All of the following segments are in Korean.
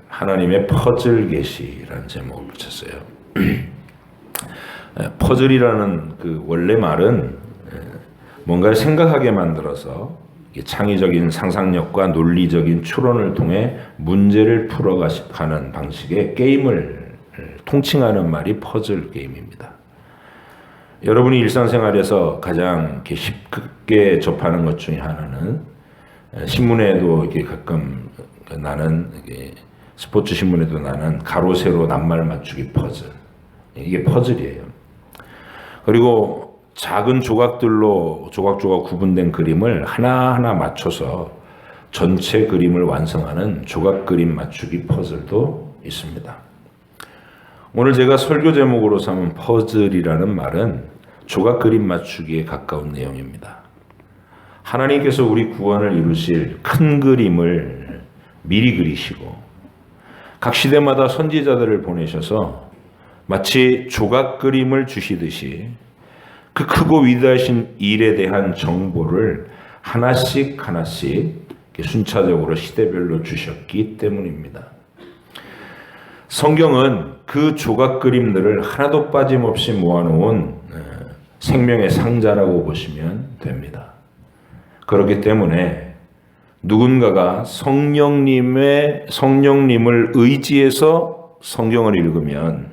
하나님의 퍼즐 계시라는 제목을 붙였어요. 퍼즐이라는 그 원래 말은 뭔가를 생각하게 만들어서 창의적인 상상력과 논리적인 추론을 통해 문제를 풀어가는 방식의 게임을 통칭하는 말이 퍼즐 게임입니다. 여러분이 일상생활에서 가장 이렇게 쉽게 접하는 것 중에 하나는 신문에도 이렇게 가끔 나는 스포츠 신문에도 나는 가로 세로 낱말 맞추기 퍼즐, 이게 퍼즐이에요. 그리고 작은 조각들로 조각조각 구분된 그림을 하나하나 맞춰서 전체 그림을 완성하는 조각 그림 맞추기 퍼즐도 있습니다. 오늘 제가 설교 제목으로 삼은 퍼즐이라는 말은 조각 그림 맞추기에 가까운 내용입니다. 하나님께서 우리 구원을 이루실 큰 그림을 미리 그리시고 각 시대마다 선지자들을 보내셔서 마치 조각 그림을 주시듯이 그 크고 위대하신 일에 대한 정보를 하나씩 순차적으로 시대별로 주셨기 때문입니다. 성경은 그 조각 그림들을 하나도 빠짐없이 모아놓은 생명의 상자라고 보시면 됩니다. 그렇기 때문에 누군가가 성령님을 의지해서 성경을 읽으면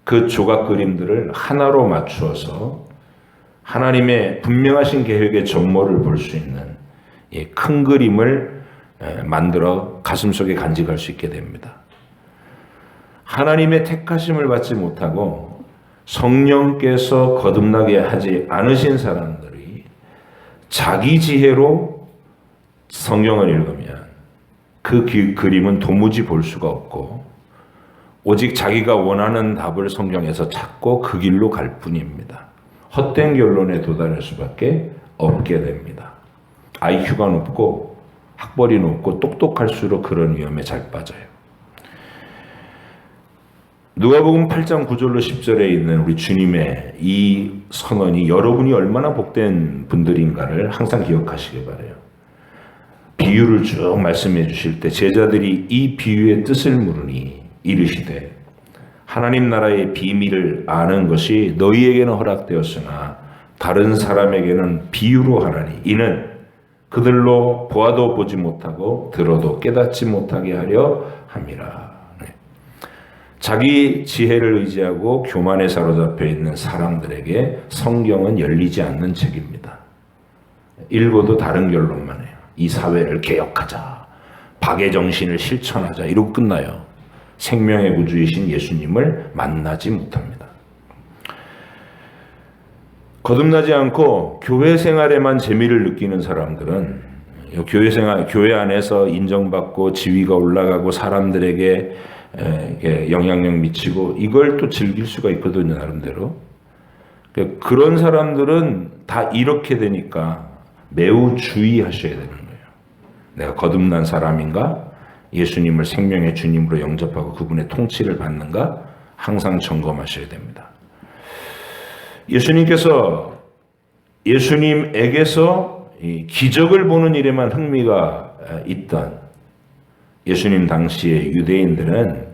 그 조각 그림들을 하나로 맞추어서 하나님의 분명하신 계획의 전모를 볼 수 있는 큰 그림을 만들어 가슴속에 간직할 수 있게 됩니다. 하나님의 택하심을 받지 못하고 성령께서 거듭나게 하지 않으신 사람들이 자기 지혜로 성경을 읽으면 그 그림은 도무지 볼 수가 없고 오직 자기가 원하는 답을 성경에서 찾고 그 길로 갈 뿐입니다. 헛된 결론에 도달할 수밖에 없게 됩니다. IQ가 높고 학벌이 높고 똑똑할수록 그런 위험에 잘 빠져요. 누가복음 8장 9절로 10절에 있는 우리 주님의 이 선언이 여러분이 얼마나 복된 분들인가를 항상 기억하시기 바라요. 비유를 쭉 말씀해 주실 때 제자들이 이 비유의 뜻을 물으니 이르시되 하나님 나라의 비밀을 아는 것이 너희에게는 허락되었으나 다른 사람에게는 비유로 하라니 이는 그들로 보아도 보지 못하고 들어도 깨닫지 못하게 하려 함이라. 자기 지혜를 의지하고 교만에 사로잡혀 있는 사람들에게 성경은 열리지 않는 책입니다. 읽어도 다른 결론만 해요. 이 사회를 개혁하자, 박애 정신을 실천하자 이러고 끝나요. 생명의 구주이신 예수님을 만나지 못합니다. 거듭나지 않고 교회 생활에만 재미를 느끼는 사람들은 교회 안에서 인정받고 지위가 올라가고 사람들에게 영향력 미치고 이걸 또 즐길 수가 있거든요, 나름대로. 그런 사람들은 다 이렇게 되니까 매우 주의하셔야 되는 거예요. 내가 거듭난 사람인가? 예수님을 생명의 주님으로 영접하고 그분의 통치를 받는가? 항상 점검하셔야 됩니다. 예수님에게서 기적을 보는 일에만 흥미가 있던 예수님 당시의 유대인들은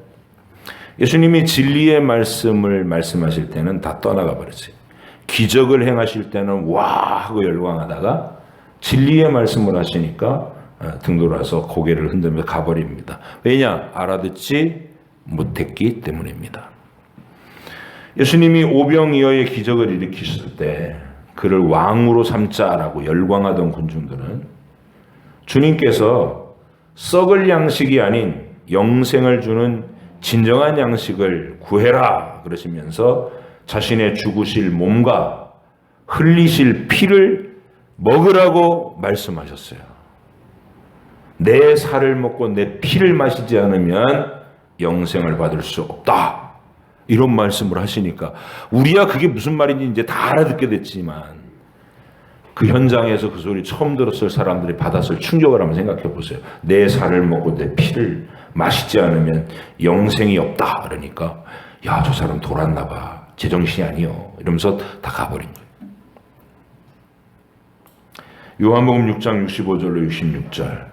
예수님이 진리의 말씀을 말씀하실 때는 다 떠나가 버렸어요. 기적을 행하실 때는 와 하고 열광하다가 진리의 말씀을 하시니까 등돌아서 고개를 흔들며 가버립니다. 왜냐? 알아듣지 못했기 때문입니다. 예수님이 오병이어의 기적을 일으키실 때 그를 왕으로 삼자라고 열광하던 군중들은 주님께서 썩을 양식이 아닌 영생을 주는 진정한 양식을 구해라 그러시면서 자신의 죽으실 몸과 흘리실 피를 먹으라고 말씀하셨어요. 내 살을 먹고 내 피를 마시지 않으면 영생을 받을 수 없다. 이런 말씀을 하시니까 우리야 그게 무슨 말인지 이제 다 알아듣게 됐지만 그 현장에서 그 소리 처음 들었을 사람들이 받았을 충격을 한번 생각해 보세요. 내 살을 먹고 내 피를 마시지 않으면 영생이 없다. 그러니까 야, 저 사람 돌았나 봐. 제정신이 아니요. 이러면서 다 가버린 거예요. 요한복음 6장 65절로 66절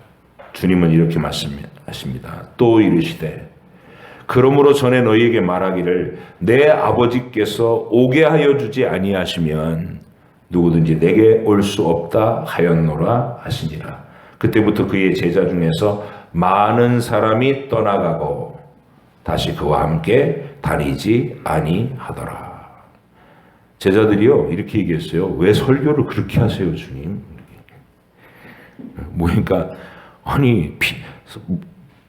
주님은 이렇게 말씀하십니다. 또 이르시되 그러므로 전에 너희에게 말하기를 내 아버지께서 오게 하여 주지 아니하시면 누구든지 내게 올 수 없다 하였노라 하시니라. 그때부터 그의 제자 중에서 많은 사람이 떠나가고 다시 그와 함께 다니지 아니하더라. 제자들이요 이렇게 얘기했어요. 왜 설교를 그렇게 하세요, 주님? 뭐니까 아니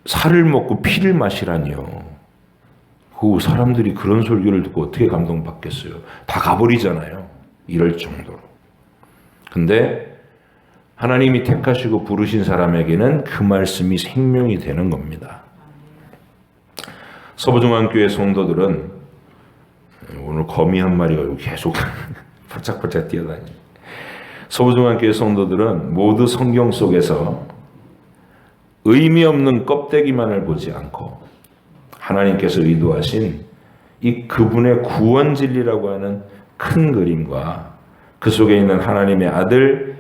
살을 먹고 피를 마시라니요. 그 사람들이 그런 설교를 듣고 어떻게 감동받겠어요? 다 가버리잖아요. 이럴 정도로. 근데 하나님이 택하시고 부르신 사람에게는 그 말씀이 생명이 되는 겁니다. 서부중앙교회 성도들은 오늘 거미 한 마리가 계속 팔짝팔짝 뛰어다니죠. 서부중앙교회 성도들은 모두 성경 속에서 의미 없는 껍데기만을 보지 않고 하나님께서 의도하신 이 그분의 구원 진리라고 하는 큰 그림과 그 속에 있는 하나님의 아들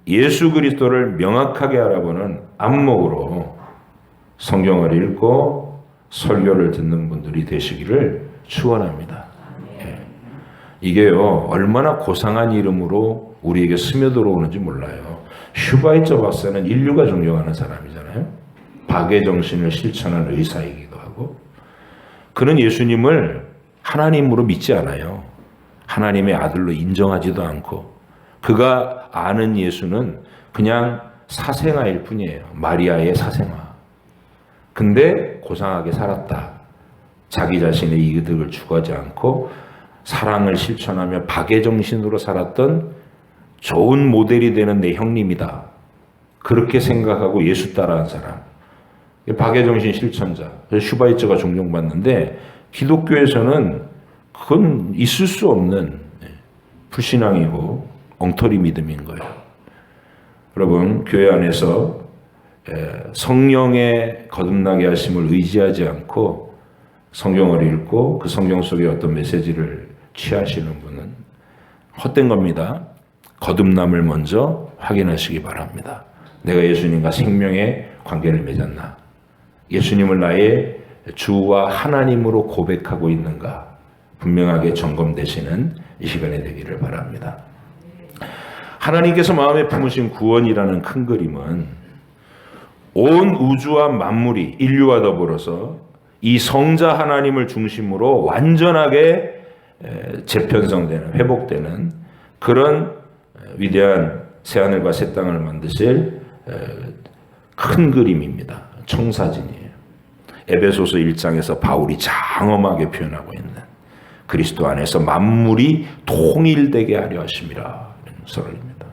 예수 그리스도를 명확하게 알아보는 안목으로 성경을 읽고 설교를 듣는 분들이 되시기를 축원합니다. 이게요 얼마나 고상한 이름으로 우리에게 스며들어오는지 몰라요. 슈바이처 박사는 인류가 존경하는 사람이잖아요. 박의 정신을 실천한 의사이기도 하고, 그는 예수님을 하나님으로 믿지 않아요. 하나님의 아들로 인정하지도 않고, 그가 아는 예수는 그냥 사생아일 뿐이에요. 마리아의 사생아. 근데 고상하게 살았다. 자기 자신의 이득을 추구하지 않고 사랑을 실천하며 박의 정신으로 살았던 좋은 모델이 되는 내 형님이다. 그렇게 생각하고 예수 따라한 사람. 박의 정신 실천자. 슈바이처가 존경받는데 기독교에서는 그건 있을 수 없는 불신앙이고 엉터리 믿음인 거예요. 여러분, 교회 안에서 성령의 거듭나게 하심을 의지하지 않고 성경을 읽고 그 성경 속에 어떤 메시지를 취하시는 분은 헛된 겁니다. 거듭남을 먼저 확인하시기 바랍니다. 내가 예수님과 생명의 관계를 맺었나? 예수님을 나의 주와 하나님으로 고백하고 있는가? 분명하게 점검되시는 이 시간이 되기를 바랍니다. 하나님께서 마음에 품으신 구원이라는 큰 그림은 온 우주와 만물이 인류와 더불어서 이 성자 하나님을 중심으로 완전하게 재편성되는, 회복되는 그런 위대한 새하늘과 새 땅을 만드실 큰 그림입니다. 청사진이에요. 에베소서 1장에서 바울이 장엄하게 표현하고 있는 그리스도 안에서 만물이 통일되게 하려 하심이라 설입니다.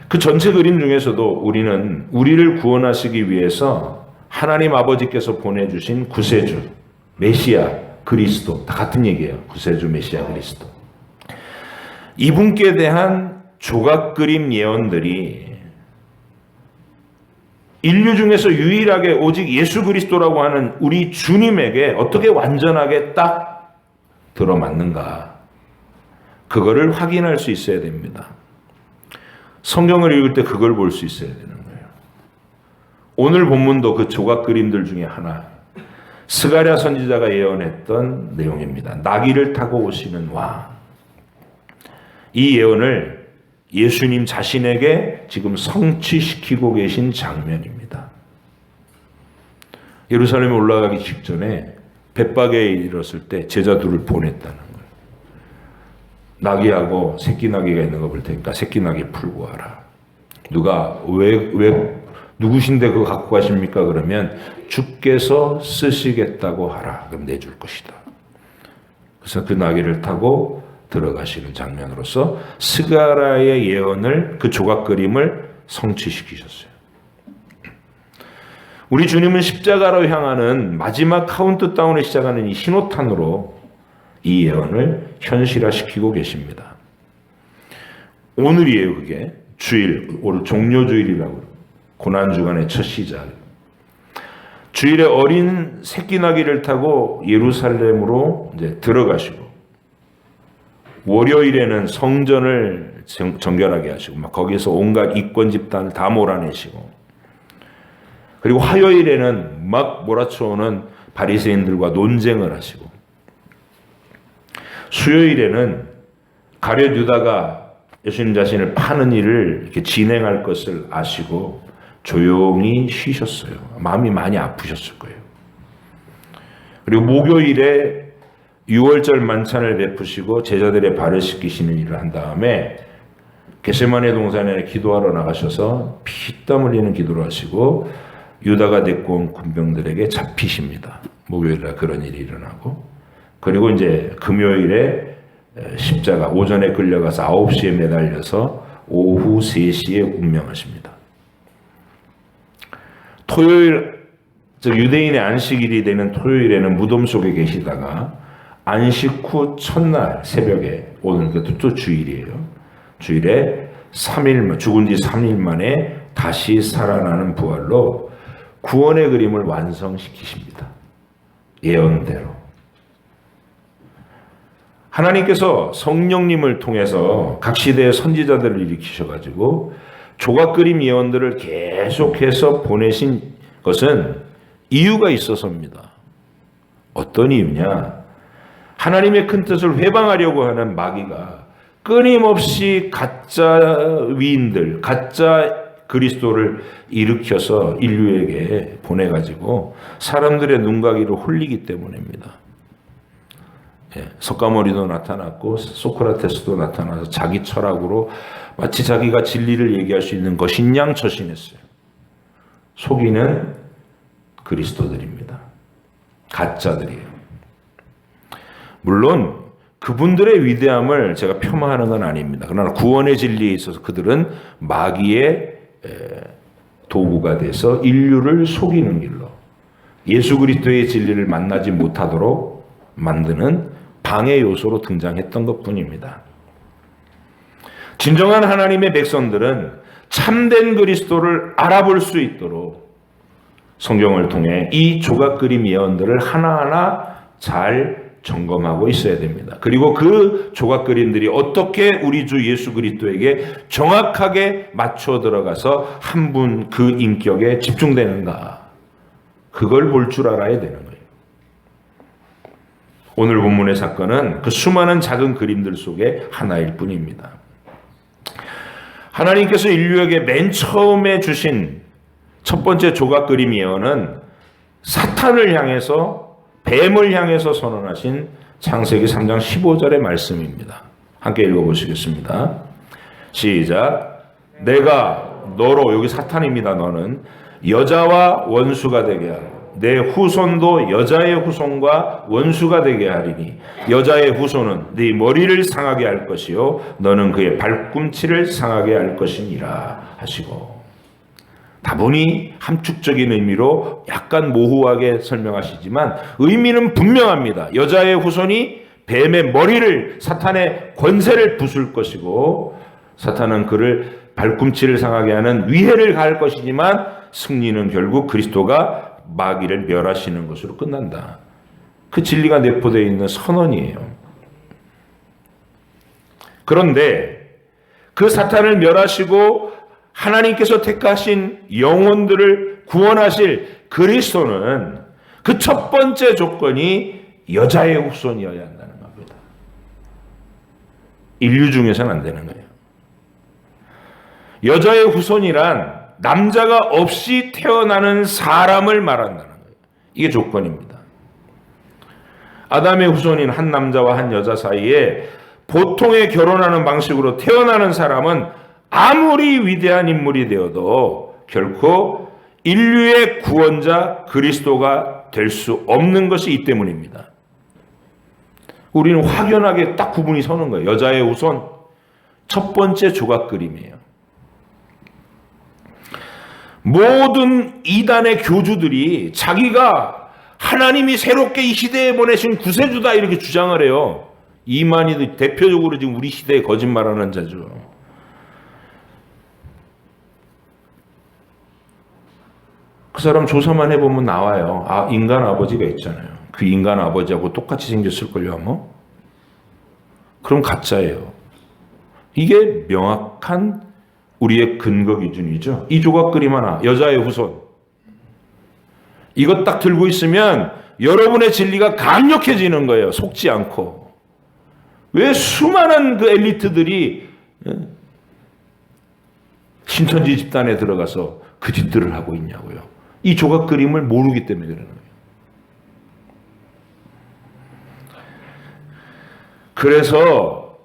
그 전체 그림 중에서도 우리는 우리를 구원하시기 위해서 하나님 아버지께서 보내주신 구세주, 메시아, 그리스도 다 같은 얘기예요. 구세주, 메시아, 그리스도. 이분께 대한 조각 그림 예언들이 인류 중에서 유일하게 오직 예수 그리스도라고 하는 우리 주님에게 어떻게 완전하게 딱 들어맞는가, 그거를 확인할 수 있어야 됩니다. 성경을 읽을 때 그걸 볼 수 있어야 되는 거예요. 오늘 본문도 그 조각 그림들 중에 하나, 스가랴 선지자가 예언했던 내용입니다. 나귀를 타고 오시는 왕. 이 예언을 예수님 자신에게 지금 성취시키고 계신 장면입니다. 예루살렘에 올라가기 직전에 벳박에 이르렀을 때 제자들을 보냈다는 거예요. 나귀하고 새끼 나귀가 있는 거 볼 테니까 새끼 나귀 풀고 와라. 누가 왜 누구신데 그거 갖고 가십니까? 그러면 주께서 쓰시겠다고 하라. 그럼 내줄 것이다. 그래서 그 나귀를 타고 들어가시는 장면으로서 스가랴의 예언을, 그 조각 그림을 성취시키셨어요. 우리 주님은 십자가로 향하는 마지막 카운트다운을 시작하는 이 신호탄으로 이 예언을 현실화시키고 계십니다. 오늘이에요. 그게 주일, 오늘 종료주일이라고, 고난주간의 첫 시작. 주일에 어린 새끼 나귀를 타고 예루살렘으로 이제 들어가시고, 월요일에는 성전을 정결하게 하시고, 막 거기에서 온갖 이권 집단을 다 몰아내시고, 그리고 화요일에는 막 몰아쳐오는 바리새인들과 논쟁을 하시고, 수요일에는 가룟 유다가 예수님 자신을 파는 일을 이렇게 진행할 것을 아시고 조용히 쉬셨어요. 마음이 많이 아프셨을 거예요. 그리고 목요일에 유월절 만찬을 베푸시고 제자들의 발을 씻기시는 일을 한 다음에 겟세마네 동산에 기도하러 나가셔서 피땀 흘리는 기도를 하시고 유다가 데리고 온 군병들에게 잡히십니다. 목요일에 그런 일이 일어나고, 그리고 이제 금요일에 십자가, 오전에 끌려가서 9시에 매달려서 오후 3시에 운명하십니다. 토요일, 즉 유대인의 안식일이 되는 토요일에는 무덤 속에 계시다가 안식 후 첫날 새벽에, 오늘 그것도 또 주일이에요. 주일에 3일, 죽은 지 3일 만에 다시 살아나는 부활로 구원의 그림을 완성시키십니다. 예언대로. 하나님께서 성령님을 통해서 각 시대의 선지자들을 일으키셔가지고 조각그림 예언들을 계속해서 보내신 것은 이유가 있어서입니다. 어떤 이유냐? 하나님의 큰 뜻을 회방하려고 하는 마귀가 끊임없이 가짜 위인들, 가짜 그리스도를 일으켜서 인류에게 보내가지고 사람들의 눈가기를 홀리기 때문입니다. 석가모니도 나타났고 소크라테스도 나타나서 자기 철학으로 마치 자기가 진리를 얘기할 수 있는 것인 양 처신했어요. 속이는 그리스도들입니다. 가짜들이에요. 물론 그분들의 위대함을 제가 폄하하는 건 아닙니다. 그러나 구원의 진리에 있어서 그들은 마귀의 도구가 돼서 인류를 속이는 길로 예수 그리스도의 진리를 만나지 못하도록 만드는 방해 요소로 등장했던 것뿐입니다. 진정한 하나님의 백성들은 참된 그리스도를 알아볼 수 있도록 성경을 통해 이 조각그림 예언들을 하나하나 잘 점검하고 있어야 됩니다. 그리고 그 조각그림들이 어떻게 우리 주 예수 그리스도에게 정확하게 맞춰 들어가서 한 분 그 인격에 집중되는가, 그걸 볼 줄 알아야 되는 거예요. 오늘 본문의 사건은 그 수많은 작은 그림들 속에 하나일 뿐입니다. 하나님께서 인류에게 맨 처음에 주신 첫 번째 조각그림 예언은 사탄을 향해서, 뱀을 향해서 선언하신 창세기 3장 15절의 말씀입니다. 함께 읽어보시겠습니다. 시작. 내가 너로, 여기 사탄입니다. 너는 여자와 원수가 되게 하고 내 후손도 여자의 후손과 원수가 되게 하리니 여자의 후손은 네 머리를 상하게 할 것이요 너는 그의 발꿈치를 상하게 할 것이니라 하시고, 다분히 함축적인 의미로 약간 모호하게 설명하시지만 의미는 분명합니다. 여자의 후손이 뱀의 머리를, 사탄의 권세를 부술 것이고 사탄은 그를 발꿈치를 상하게 하는 위해를 가할 것이지만 승리는 결국 그리스도가 마귀를 멸하시는 것으로 끝난다. 그 진리가 내포되어 있는 선언이에요. 그런데 그 사탄을 멸하시고 하나님께서 택하신 영혼들을 구원하실 그리스도는 그 첫 번째 조건이 여자의 후손이어야 한다는 겁니다. 인류 중에서는 안 되는 거예요. 여자의 후손이란 남자가 없이 태어나는 사람을 말한다는 거예요. 이게 조건입니다. 아담의 후손인 한 남자와 한 여자 사이에 보통의 결혼하는 방식으로 태어나는 사람은 아무리 위대한 인물이 되어도 결코 인류의 구원자 그리스도가 될 수 없는 것이 이 때문입니다. 우리는 확연하게 딱 구분이 서는 거예요. 여자의 후손, 첫 번째 조각 그림이에요. 모든 이단의 교주들이 자기가 하나님이 새롭게 이 시대에 보내신 구세주다 이렇게 주장을 해요. 이만희도 대표적으로 지금 우리 시대에 거짓말하는 자죠. 그 사람 조사만 해보면 나와요. 아, 인간 아버지가 있잖아요. 그 인간 아버지하고 똑같이 생겼을걸요 아마? 그럼 가짜예요. 이게 명확한 우리의 근거 기준이죠. 이 조각 그림 하나, 여자의 후손, 이것 딱 들고 있으면 여러분의 진리가 강력해지는 거예요. 속지 않고. 왜 수많은 그 엘리트들이 신천지 집단에 들어가서 그 짓들을 하고 있냐고요. 이 조각 그림을 모르기 때문에 그러는 거예요. 그래서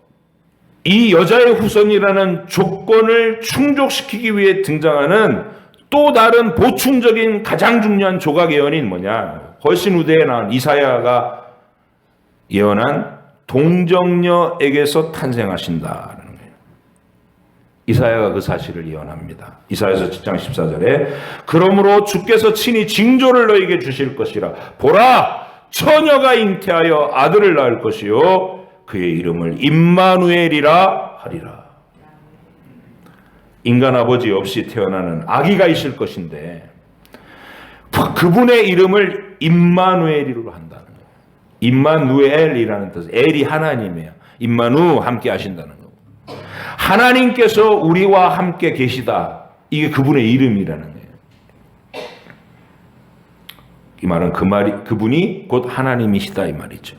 이 여자의 후손이라는 조건을 충족시키기 위해 등장하는 또 다른 보충적인 가장 중요한 조각 예언이 뭐냐? 훨씬 후대에 나온 이사야가 예언한 동정녀에게서 탄생하신다라는 거예요. 이사야가 그 사실을 예언합니다. 이사야서 7장 14절에 그러므로 주께서 친히 징조를 너에게 주실 것이라. 보라, 처녀가 잉태하여 아들을 낳을 것이요 그의 이름을 임마누엘이라 하리라. 인간 아버지 없이 태어나는 아기가 있을 것인데 그분의 이름을 임마누엘이로 한다는 거예요. 임마누엘이라는 뜻, 엘이 하나님이에요. 임마누 함께 하신다는 거고. 하나님께서 우리와 함께 계시다. 이게 그분의 이름이라는 거예요. 이 말은 그분이 곧 하나님이시다 이 말이죠.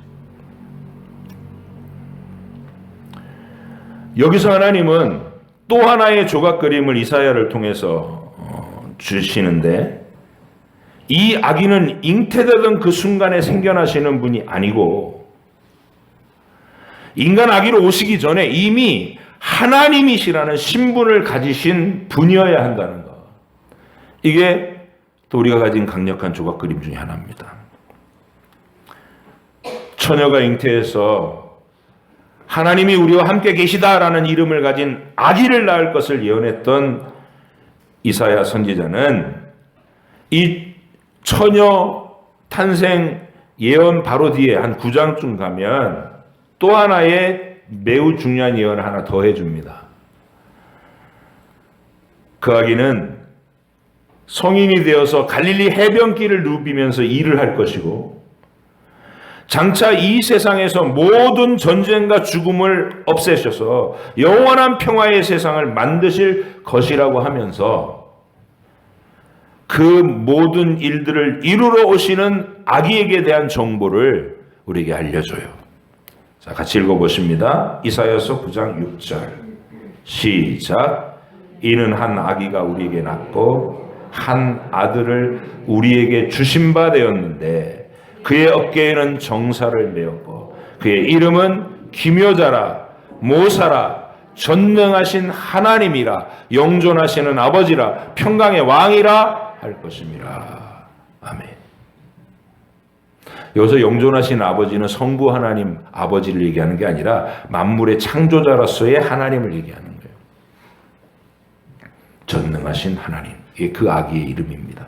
여기서 하나님은 또 하나의 조각 그림을 이사야를 통해서 주시는데 이 아기는 잉태되던 그 순간에 생겨나시는 분이 아니고 인간 아기로 오시기 전에 이미 하나님이시라는 신분을 가지신 분이어야 한다는 것. 이게 또 우리가 가진 강력한 조각 그림 중에 하나입니다. 처녀가 잉태해서 하나님이 우리와 함께 계시다라는 이름을 가진 아기를 낳을 것을 예언했던 이사야 선지자는 이 처녀 탄생 예언 바로 뒤에 한 9장쯤 가면 또 하나의 매우 중요한 예언을 하나 더 해줍니다. 그 아기는 성인이 되어서 갈릴리 해변길을 누비면서 일을 할 것이고 장차 이 세상에서 모든 전쟁과 죽음을 없애셔서 영원한 평화의 세상을 만드실 것이라고 하면서 그 모든 일들을 이루러 오시는 아기에게 대한 정보를 우리에게 알려줘요. 자, 같이 읽어보십니다. 이사야서 9장 6절 시작. 이는 한 아기가 우리에게 낳고 한 아들을 우리에게 주신 바 되었는데 그의 어깨에는 정사를 메었고 그의 이름은 기묘자라 모사라 전능하신 하나님이라 영존하시는 아버지라 평강의 왕이라 할 것입니다. 아멘. 여기서 영존하신 아버지는 성부 하나님 아버지를 얘기하는 게 아니라 만물의 창조자로서의 하나님을 얘기하는 거예요. 전능하신 하나님. 이게 그 아기의 이름입니다.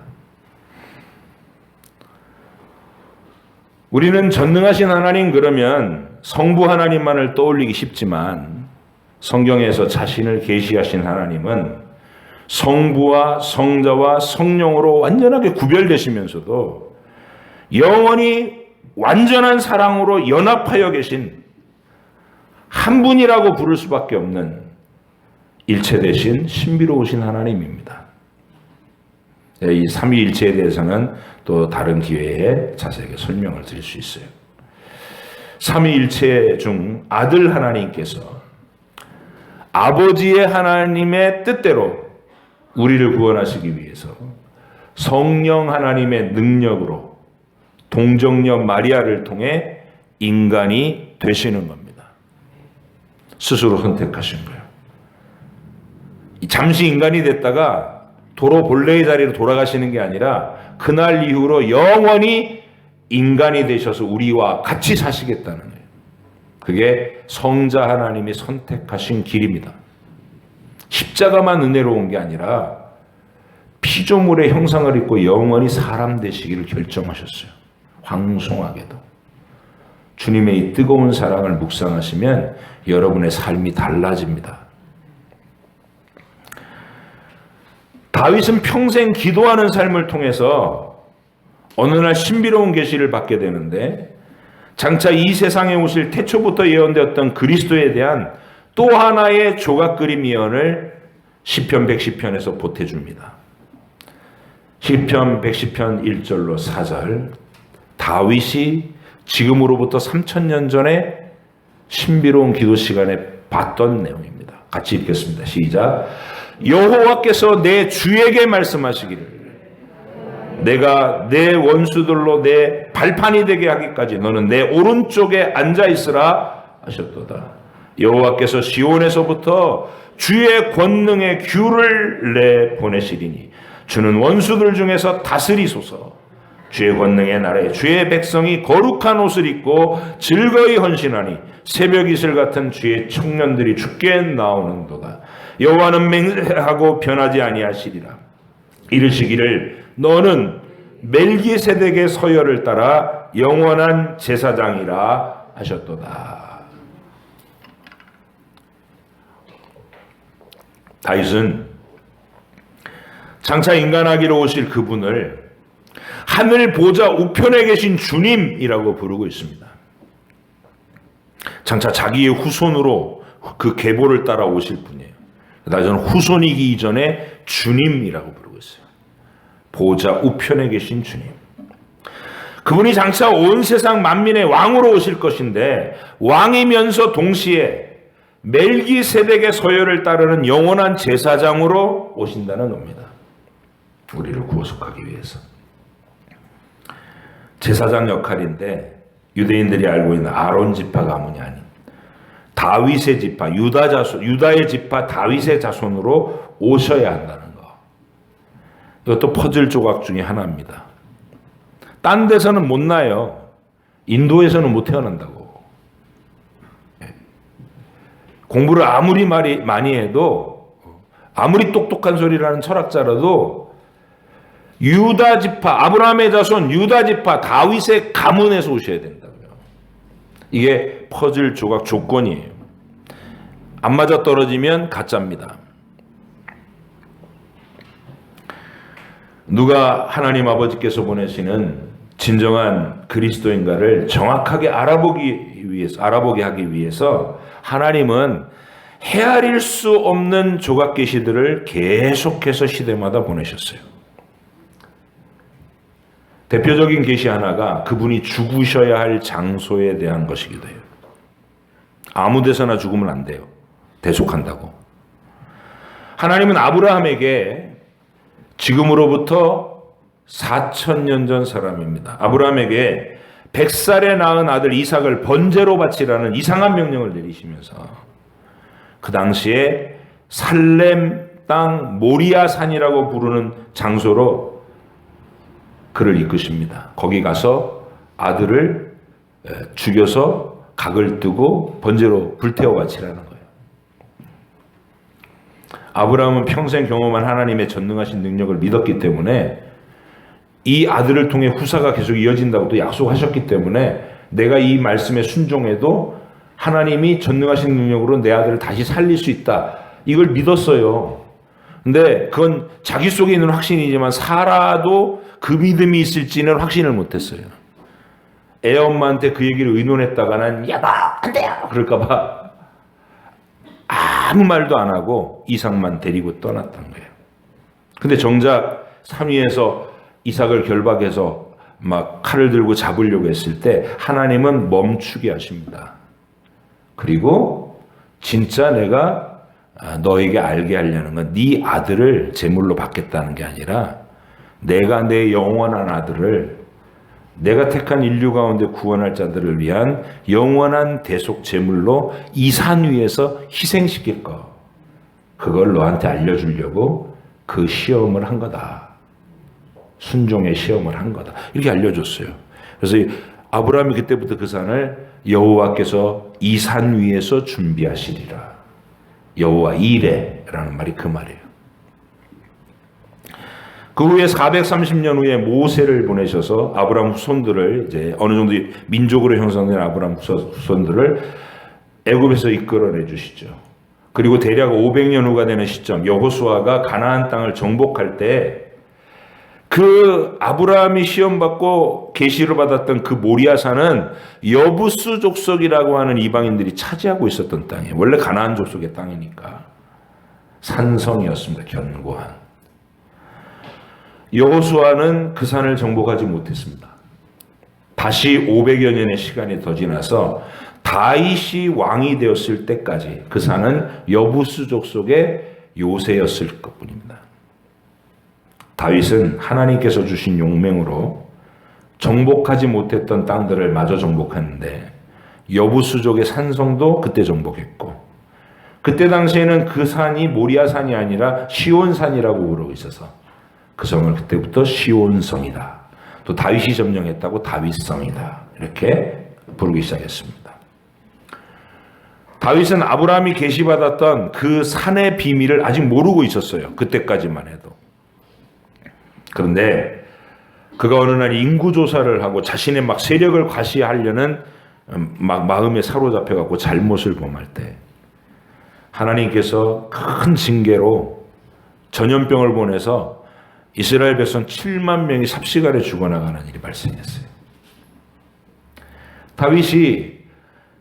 우리는 전능하신 하나님 그러면 성부 하나님만을 떠올리기 쉽지만 성경에서 자신을 계시하신 하나님은 성부와 성자와 성령으로 완전하게 구별되시면서도 영원히 완전한 사랑으로 연합하여 계신 한 분이라고 부를 수밖에 없는 일체 대신 신비로우신 하나님입니다. 이 삼위일체에 대해서는 또 다른 기회에 자세하게 설명을 드릴 수 있어요. 삼위일체 중 아들 하나님께서 아버지의 하나님의 뜻대로 우리를 구원하시기 위해서 성령 하나님의 능력으로 동정녀 마리아를 통해 인간이 되시는 겁니다. 스스로 선택하신 거예요. 잠시 인간이 됐다가 도로 본래의 자리로 돌아가시는 게 아니라 그날 이후로 영원히 인간이 되셔서 우리와 같이 사시겠다는 거예요. 그게 성자 하나님이 선택하신 길입니다. 십자가만 은혜로운 게 아니라 피조물의 형상을 입고 영원히 사람 되시기를 결정하셨어요. 황송하게도. 주님의 이 뜨거운 사랑을 묵상하시면 여러분의 삶이 달라집니다. 다윗은 평생 기도하는 삶을 통해서 어느 날 신비로운 계시를 받게 되는데 장차 이 세상에 오실 태초부터 예언되었던 그리스도에 대한 또 하나의 조각 그림 예언을 시편 110편에서 보태줍니다. 시편 110편 1절로 4절, 다윗이 지금으로부터 3000년 전에 신비로운 기도 시간에 봤던 내용입니다. 같이 읽겠습니다. 시작. 여호와께서 내 주에게 말씀하시기를 내가 내 원수들로 내 발판이 되게 하기까지 너는 내 오른쪽에 앉아 있으라 하셨도다. 여호와께서 시온에서부터 주의 권능의 귤을 내 보내시리니 주는 원수들 중에서 다스리소서. 주의 권능의 날에 주의 백성이 거룩한 옷을 입고 즐거이 헌신하니 새벽 이슬 같은 주의 청년들이 주께 나오는도다. 여호와는 맹세하고 변하지 아니하시리라. 이르시기를 너는 멜기세덱의 서열을 따라 영원한 제사장이라 하셨도다. 다윗은 장차 인간아기로 오실 그분을 하늘 보좌 우편에 계신 주님이라고 부르고 있습니다. 장차 자기의 후손으로 그 계보를 따라 오실 분이에요. 다윗은 후손이기 이전에 주님이라고 부르고 있어요. 보좌 우편에 계신 주님. 그분이 장차 온 세상 만민의 왕으로 오실 것인데 왕이면서 동시에 멜기세덱의 서열을 따르는 영원한 제사장으로 오신다는 겁니다. 우리를 구속하기 위해서. 제사장 역할인데 유대인들이 알고 있는 아론 지파 가문이 아닌 다윗의 지파, 유다의 지파 다윗의 자손으로 오셔야 한다는 거. 이것도 퍼즐 조각 중에 하나입니다. 딴 데서는 못 나요. 인도에서는 못 태어난다고. 공부를 아무리 많이 해도 아무리 똑똑한 소리라는 철학자라도 유다 지파, 아브라함의 자손 유다 지파 다윗의 가문에서 오셔야 된다고요. 이게 퍼즐 조각 조건이에요. 안 맞아 떨어지면 가짜입니다. 누가 하나님 아버지께서 보내시는 진정한 그리스도인가를 정확하게 알아보게 하기 위해서 하나님은 헤아릴 수 없는 조각 계시들을 계속해서 시대마다 보내셨어요. 대표적인 계시 하나가 그분이 죽으셔야 할 장소에 대한 것이기도 해요. 아무 데서나 죽으면 안 돼요. 대속한다고. 하나님은 아브라함에게 지금으로부터 4000년 전 사람입니다. 아브라함에게 100살에 낳은 아들 이삭을 번제로 바치라는 이상한 명령을 내리시면서 그 당시에 살렘 땅 모리아 산이라고 부르는 장소로 그를 이끄십니다. 거기 가서 아들을 죽여서 각을 뜨고 번제로 불태워 바치라는 거예요. 아브라함은 평생 경험한 하나님의 전능하신 능력을 믿었기 때문에 이 아들을 통해 후사가 계속 이어진다고 또 약속하셨기 때문에 내가 이 말씀에 순종해도 하나님이 전능하신 능력으로 내 아들을 다시 살릴 수 있다. 이걸 믿었어요. 근데 그건 자기 속에 있는 확신이지만 살아도 그 믿음이 있을지는 확신을 못했어요. 애 엄마한테 그 얘기를 의논했다가는 여보 안 돼요 그럴까봐 아무 말도 안 하고 이삭만 데리고 떠났던 거예요. 근데 정작 산 위에서 이삭을 결박해서 막 칼을 들고 잡으려고 했을 때 하나님은 멈추게 하십니다. 그리고 진짜 내가 너에게 알게 하려는 건 네 아들을 제물로 받겠다는 게 아니라 내가 내 영원한 아들을 내가 택한 인류 가운데 구원할 자들을 위한 영원한 대속 제물로 이 산 위에서 희생시킬 거. 그걸 너한테 알려주려고 그 시험을 한 거다. 순종의 시험을 한 거다. 이렇게 알려줬어요. 그래서 아브라함이 그때부터 그 산을 여호와께서 이 산 위에서 준비하시리라. 여호와 이레라는 말이 그 말이에요. 그 후에 430년 후에 모세를 보내셔서 아브라함 후손들을 이제 어느 정도 민족으로 형성된 아브라함 후손들을 애굽에서 이끌어내 주시죠. 그리고 대략 500년 후가 되는 시점 여호수아가 가나안 땅을 정복할 때 그 아브라함이 시험받고 계시를 받았던 그 모리아산은 여부스 족속이라고 하는 이방인들이 차지하고 있었던 땅이에요. 원래 가나안 족속의 땅이니까 산성이었습니다. 견고한. 여호수아는 그 산을 정복하지 못했습니다. 다시 500여 년의 시간이 더 지나서 다윗이 왕이 되었을 때까지 그 산은 여부스 족속의 요새였을 것뿐입니다. 다윗은 하나님께서 주신 용맹으로 정복하지 못했던 땅들을 마저 정복했는데 여부스족의 산성도 그때 정복했고, 그때 당시에는 그 산이 모리아산이 아니라 시온산이라고 부르고 있어서 그 성을 그때부터 시온성이다, 또 다윗이 점령했다고 다윗성이다, 이렇게 부르기 시작했습니다. 다윗은 아브라함이 계시받았던 그 산의 비밀을 아직 모르고 있었어요. 그때까지만 해도. 그런데 그가 어느 날 인구조사를 하고 자신의 막 세력을 과시하려는 막 마음에 사로잡혀갖고 잘못을 범할 때 하나님께서 큰 징계로 전염병을 보내서 이스라엘 백성 7만 명이 삽시간에 죽어나가는 일이 발생했어요. 다윗이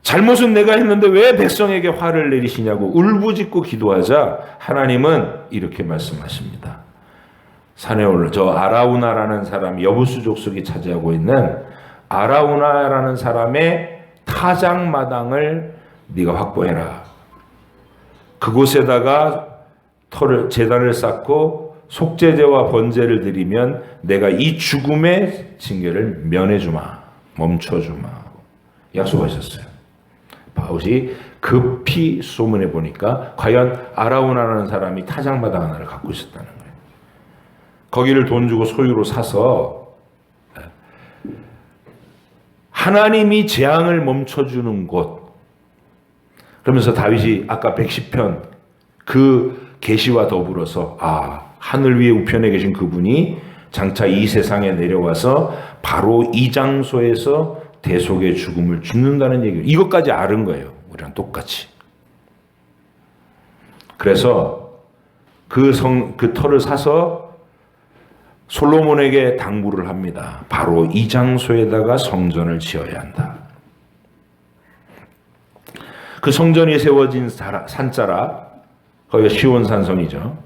잘못은 내가 했는데 왜 백성에게 화를 내리시냐고 울부짖고 기도하자 하나님은 이렇게 말씀하십니다. 산에 올라 저 아라우나라는 사람, 여부스 족속이 차지하고 있는 아라우나라는 사람의 타작마당을 네가 확보해라. 그곳에다가 제단을 쌓고 속죄제와 번제를 드리면 내가 이 죽음의 징계를 면해주마, 멈춰주마 약속하셨어요. 바울이 급히 소문해 보니까 과연 아라우나라는 사람이 타작마당 하나를 갖고 있었다는 거예요. 거기를 돈 주고 소유로 사서 하나님이 재앙을 멈춰주는 곳. 그러면서 다윗이 아까 110편 그 계시와 더불어서 하늘 위에 우편에 계신 그분이 장차 이 세상에 내려와서 바로 이 장소에서 대속의 죽음을 죽는다는 얘기, 이것까지 아는 거예요. 우리랑 똑같이. 그래서 그 터를 사서 솔로몬에게 당부를 합니다. 바로 이 장소에다가 성전을 지어야 한다. 그 성전이 세워진 산자라, 거기가 시온산성이죠.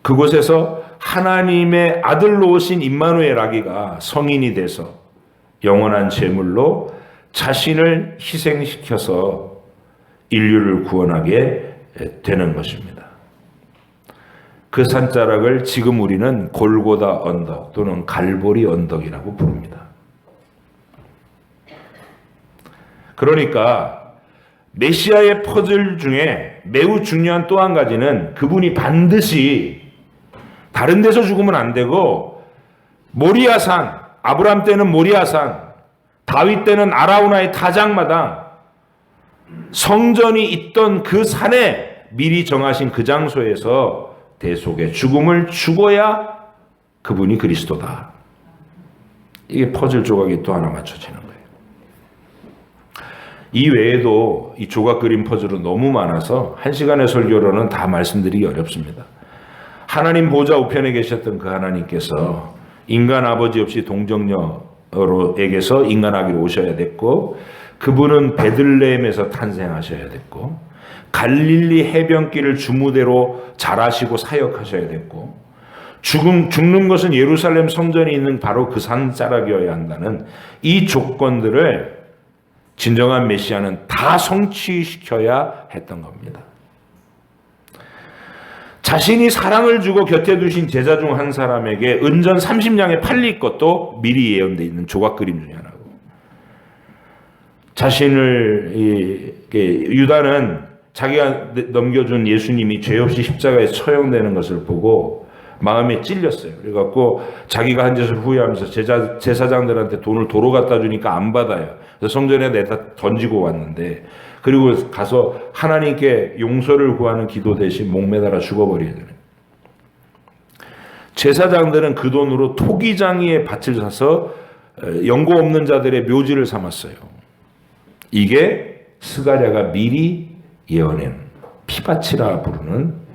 그곳에서 하나님의 아들로 오신 임마누엘 아기가 성인이 돼서 영원한 제물로 자신을 희생시켜서 인류를 구원하게 되는 것입니다. 그 산자락을 지금 우리는 골고다 언덕 또는 갈보리 언덕이라고 부릅니다. 그러니까 메시아의 퍼즐 중에 매우 중요한 또 한 가지는 그분이 반드시 다른 데서 죽으면 안 되고 모리아산, 아브라함 때는 모리아산, 다윗 때는 아라우나의 타작마당, 성전이 있던 그 산에 미리 정하신 그 장소에서 대속의 죽음을 죽어야 그분이 그리스도다. 이게 퍼즐 조각이 또 하나 맞춰지는 거예요. 이 외에도 이 조각 그림 퍼즐은 너무 많아서 한 시간의 설교로는 다 말씀드리기 어렵습니다. 하나님 보좌 우편에 계셨던 그 하나님께서 인간 아버지 없이 동정녀로에게서 인간아기로 오셔야 됐고, 그분은 베들레헴에서 탄생하셔야 됐고, 갈릴리 해변길을 주무대로 자라시고 사역하셔야 됐고, 죽는 것은 예루살렘 성전이 있는 바로 그 산자락이어야 한다는 이 조건들을 진정한 메시아는 다 성취시켜야 했던 겁니다. 자신이 사랑을 주고 곁에 두신 제자 중 한 사람에게 은전 30냥에 팔릴 것도 미리 예언되어 있는 조각 그림 중에 하나고, 유다는 자기가 넘겨준 예수님이 죄 없이 십자가에 처형되는 것을 보고 마음에 찔렸어요. 그래갖고 자기가 한 짓을 후회하면서 제사장들한테 돈을 도로 갖다 주니까 안 받아요. 그래서 성전에 내다 던지고 왔는데, 그리고 가서 하나님께 용서를 구하는 기도 대신 목매달아 죽어버려야 되는. 제사장들은 그 돈으로 토기장이의 밭을 사서 연고 없는 자들의 묘지를 삼았어요. 이게 스가랴가 미리 예언한 피바치라 부르는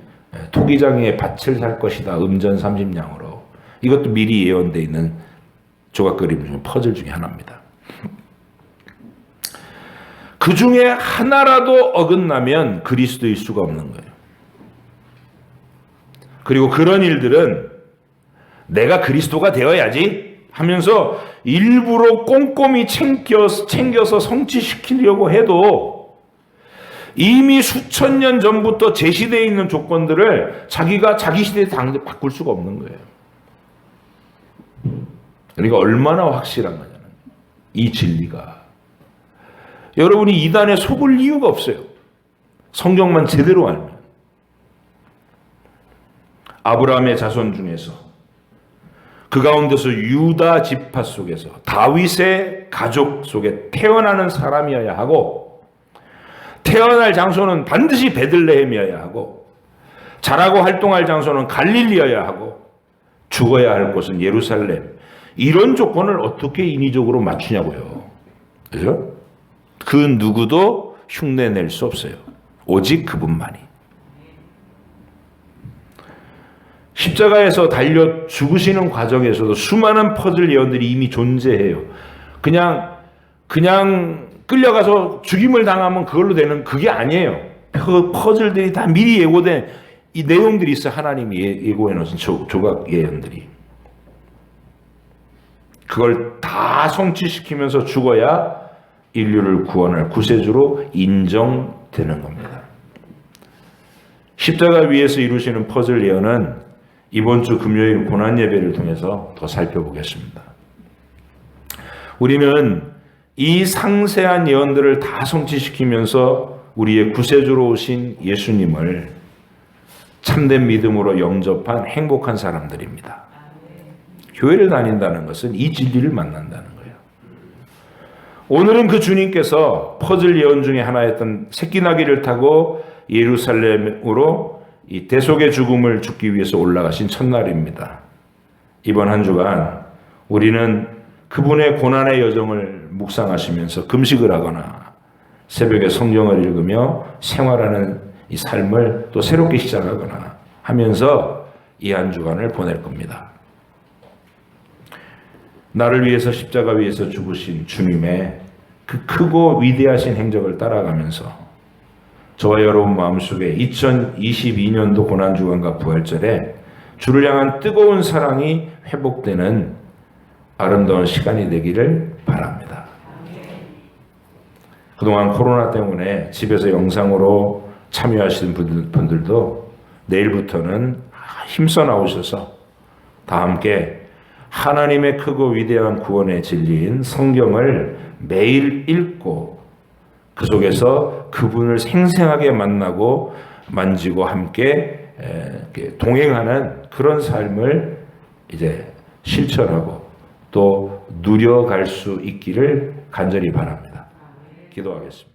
토기장이의 밭을 살 것이다. 음전 30냥으로. 이것도 미리 예언되어 있는 조각 그림 중 퍼즐 중에 하나입니다. 그 중에 하나라도 어긋나면 그리스도일 수가 없는 거예요. 그리고 그런 일들은 내가 그리스도가 되어야지 하면서 일부러 꼼꼼히 챙겨서 성취시키려고 해도 이미 수천 년 전부터 제시되어 있는 조건들을 자기가 자기 시대에 바꿀 수가 없는 거예요. 그러니까 얼마나 확실한 거냐는 이 진리가. 여러분이 이단에 속을 이유가 없어요. 성경만 제대로 알면. 아브라함의 자손 중에서 그 가운데서 유다 지파 속에서 다윗의 가족 속에 태어나는 사람이어야 하고 태어날 장소는 반드시 베들레헴이어야 하고 자라고 활동할 장소는 갈릴리여야 하고 죽어야 할 곳은 예루살렘. 이런 조건을 어떻게 인위적으로 맞추냐고요. 그죠? 그 누구도 흉내낼 수 없어요. 오직 그분만이. 십자가에서 달려 죽으시는 과정에서도 수많은 퍼즐 예언들이 이미 존재해요. 그냥 끌려가서 죽임을 당하면 그걸로 되는 그게 아니에요. 그 퍼즐들이 다 미리 예고된 이 내용들이 있어. 하나님이 예고해 놓으신 조각 예언들이. 그걸 다 성취시키면서 죽어야 인류를 구원할 구세주로 인정되는 겁니다. 십자가 위에서 이루시는 퍼즐 예언은 이번 주 금요일 고난 예배를 통해서 더 살펴보겠습니다. 우리는 이 상세한 예언들을 다 성취시키면서 우리의 구세주로 오신 예수님을 참된 믿음으로 영접한 행복한 사람들입니다. 교회를 다닌다는 것은 이 진리를 만난다는 거예요. 오늘은 그 주님께서 퍼즐 예언 중에 하나였던 새끼나귀를 타고 예루살렘으로 이 대속의 죽음을 죽기 위해서 올라가신 첫날입니다. 이번 한 주간 우리는 그분의 고난의 여정을 묵상하시면서 금식을 하거나 새벽에 성경을 읽으며 생활하는 이 삶을 또 새롭게 시작하거나 하면서 이 한 주간을 보낼 겁니다. 나를 위해서 십자가 위에서 죽으신 주님의 그 크고 위대하신 행적을 따라가면서 저와 여러분 마음속에 2022년도 고난주간과 부활절에 주를 향한 뜨거운 사랑이 회복되는 아름다운 시간이 되기를 바랍니다. 그동안 코로나 때문에 집에서 영상으로 참여하시는 분들도 내일부터는 힘써 나오셔서 다 함께 하나님의 크고 위대한 구원의 진리인 성경을 매일 읽고 그 속에서 그분을 생생하게 만나고 만지고 함께 동행하는 그런 삶을 이제 실천하고 또 누려갈 수 있기를 간절히 바랍니다. 기도하겠습니다.